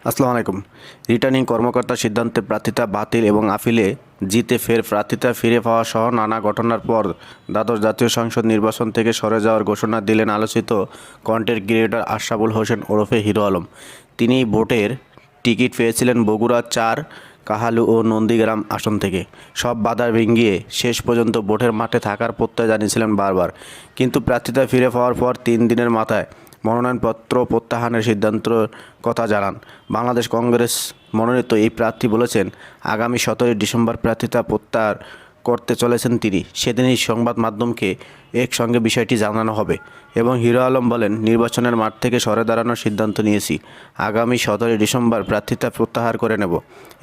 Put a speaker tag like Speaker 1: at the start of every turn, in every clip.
Speaker 1: আসসালামু আলাইকুম। রিটার্নিং কর্মকর্তার সিদ্ধান্তে প্রার্থিতা বাতিল এবং আপিলে জিতে ফের প্রার্থিতা ফিরে পাওয়া সহ নানা ঘটনার পর দ্বাদশ জাতীয় সংসদ নির্বাচন থেকে সরে যাওয়ার ঘোষণা দিলেন আলোচিত কন্টেন্ট ক্রিয়েটর আশরাফুল হোসেন ওরফে হিরো আলম। তিনি ভোটের টিকিট পেয়েছিলেন বগুড়া ৪, কাহালু ও নন্দীগ্রাম আসন থেকে। সব বাধা ভেঙে শেষ পর্যন্ত ভোটের মাঠে থাকার প্রত্যয় জানিয়েছিলেন বারবার, কিন্তু প্রার্থিতা ফিরে পাওয়ার পর ৩ দিনের মাথায় মনোনয়নপত্র প্রত্যাহারের সিদ্ধান্তের কথা জানান বাংলাদেশ কংগ্রেস মনোনীত এই প্রার্থী। বলেছেন, আগামী ১৭ ডিসেম্বর প্রার্থিতা প্রত্যাহার করতে চলেছেন তিনি। সেদিনই সংবাদ মাধ্যমকে একসঙ্গে বিষয়টি জানানো হবে এবং হিরো আলম বলেন, নির্বাচনের মাঠ থেকে সরে দাঁড়ানোর সিদ্ধান্ত নিয়েছি। আগামী ১৭ ডিসেম্বর প্রার্থিতা প্রত্যাহার করে নেব।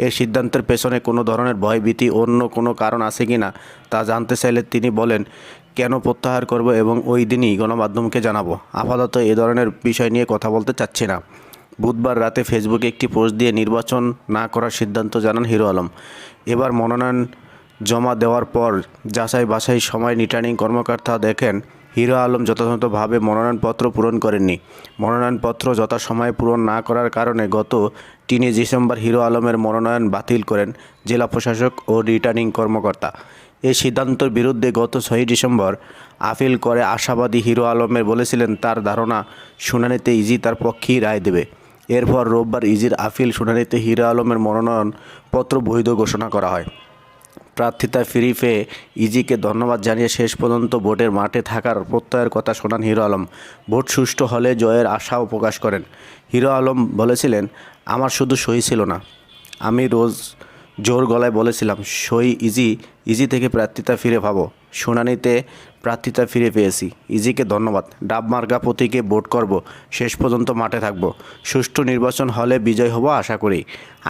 Speaker 1: এই সিদ্ধান্তের পেছনে কোনো ধরনের ভয়ভীতি অন্য কোনো কারণ আছে কি না তা জানতে চাইলে তিনি বলেন, কেন প্রত্যাহার করব এবং ওই দিনই গণমাধ্যমকে জানাবো। আপাতত এ ধরনের বিষয় নিয়ে কথা বলতে চাচ্ছি না। বুধবার রাতে ফেসবুকে একটি পোস্ট দিয়ে নির্বাচন না করার সিদ্ধান্ত জানান হিরো আলম। এবার মনোনয়ন জমা দেওয়ার পর যাচাই বাছাই সময় রিটার্নিং কর্মকর্তা দেখেন হিরো আলম যথাযথভাবে মনোনয়নপত্র পূরণ করেননি। মনোনয়নপত্র যথাসময়ে পূরণ না করার কারণে গত ৩ ডিসেম্বর হিরো আলমের মনোনয়ন বাতিল করেন জেলা প্রশাসক ও রিটার্নিং কর্মকর্তা। এই সিদ্ধান্তের বিরুদ্ধে গত ৬ ডিসেম্বর আপিল করে আশাবাদী হিরো আলমের বলেছিলেন, তার ধারণা শুনানিতে ইজি তার পক্ষেই রায় দেবে। এরপর রোববার ইজির আপিল শুনানিতে হিরো আলমের মনোনয়নপত্র বৈধ ঘোষণা করা হয়। প্রার্থিতা ফিরে পেয়ে ইজিকে ধন্যবাদ জানিয়ে শেষ পর্যন্ত ভোটের মাঠে থাকার প্রত্যয়ের কথা শোনান হিরো আলম। ভোট সুষ্ঠু হলে জয়ের আশাও প্রকাশ করেন। হিরো আলম বলেছিলেন, আমার শুধু সই ছিল না, আমি জোর গলায় বলেছিলাম সই ইজি থেকে প্রার্থিতা ফিরে পাবো। শুনানিতে প্রার্থিতা ফিরে পেয়েছি। ইজিকে ধন্যবাদ। ডাব মার্কা প্রতীকে ভোট করব, শেষ পর্যন্ত মাঠে থাকব। সুষ্ঠু নির্বাচন হলে বিজয় হব আশা করি।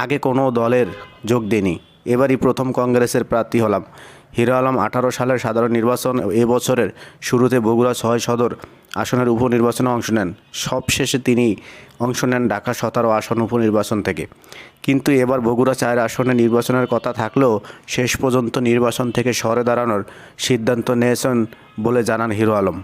Speaker 1: আগে কোনো দলের যোগ দিইনি, এবারই প্রথম কংগ্রেসের প্রার্থী হলাম। হিরো আলম ১৮ সালের সাধারণ নির্বাচন এবছরের শুরুতে বগুড়া ৬ সদর আসনের উপনির্বাচনে অংশ নেন। সবশেষে তিনি অংশ নেন ঢাকা ১৭ আসন উপনির্বাচন থেকে। কিন্তু এবার বগুড়া ৪ আসনে নির্বাচনের কথা থাকলেও শেষ পর্যন্ত নির্বাচন থেকে সরে দাঁড়ানোর সিদ্ধান্ত নিয়েছেন বলে জানান হিরো আলম।